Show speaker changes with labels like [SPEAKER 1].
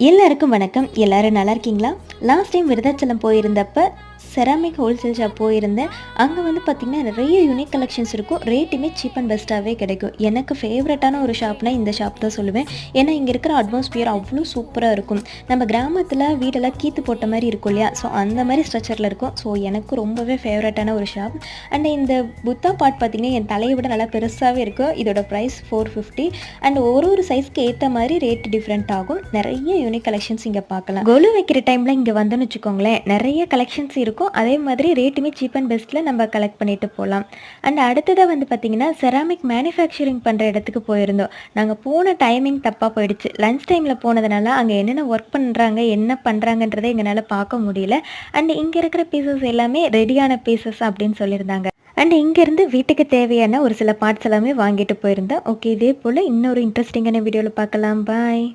[SPEAKER 1] எல்லாருக்கும் வணக்கம். எல்லாரும் நல்லா இருக்கீங்களா? லாஸ்ட் டைம் விருதாச்சலம் போயிருந்தப்ப செராமிக் ஹோல்சேல் ஷாப் போயிருந்தேன். அங்கே வந்து பார்த்திங்கன்னா நிறைய யூனிக் கலெக்ஷன்ஸ் இருக்கும். ரேட்டுமே சீப் அண்ட் பெஸ்ட்டாகவே கிடைக்கும். எனக்கு ஃபேவரட்டான ஒரு ஷாப்னா இந்த ஷாப் தான் சொல்லுவேன். ஏன்னா இங்கே இருக்கிற அட்மாஸ்பியர் அவ்வளோ சூப்பராக இருக்கும். நம்ம கிராமத்தில் வீடெல்லாம் கீத்து போட்ட மாதிரி இருக்கும் இல்லையா? ஸோ அந்த மாதிரி ஸ்ட்ரக்சரில் இருக்கும். ஸோ எனக்கு ரொம்பவே ஃபேவரட்டான ஒரு ஷாப். அண்ட் இந்த புத்தா பாட் பார்த்திங்கன்னா என் தலையை விட நல்லா பெருசாகவே இருக்கும். இதோட ப்ரைஸ் 450. அண்ட் ஒரு சைஸ்க்கு ஏற்ற மாதிரி ரேட் டிஃப்ரெண்ட் ஆகும். நிறைய யூனிக் கலெக்ஷன்ஸ் இங்கே பார்க்கலாம். கொலு வைக்கிற டைமில் இங்கே வந்தோன்னு வச்சுக்கோங்களேன், நிறைய கலெக்ஷன்ஸ் இருக்கும். அதே மாதிரி ரேட்டுமே சீப் அண்ட் பெஸ்ட்டில் நம்ம கலெக்ட் பண்ணிட்டு போகலாம். அண்ட் அடுத்ததாக வந்து பார்த்திங்கன்னா செராமிக் மேனுஃபேக்சரிங் பண்ணுற இடத்துக்கு போயிருந்தோம். நாங்கள் போன டைமிங் தப்பாக போயிடுச்சு. லன்ச் டைமில் போனதுனால அங்கே என்னென்ன ஒர்க் பண்ணுறாங்க, என்ன பண்ணுறாங்கன்றதை எங்களால் பார்க்க முடியல. அண்ட் இங்கே இருக்கிற பீசஸ் எல்லாமே ரெடியான பீசஸ் அப்படின்னு சொல்லியிருந்தாங்க. அண்ட் இங்கேருந்து வீட்டுக்கு தேவையான ஒரு சில பார்ட்ஸ் எல்லாமே வாங்கிட்டு போயிருந்தேன். ஓகே, இதே போல் இன்னொரு இன்ட்ரெஸ்டிங்கான வீடியோவில் பார்க்கலாம். பாய்.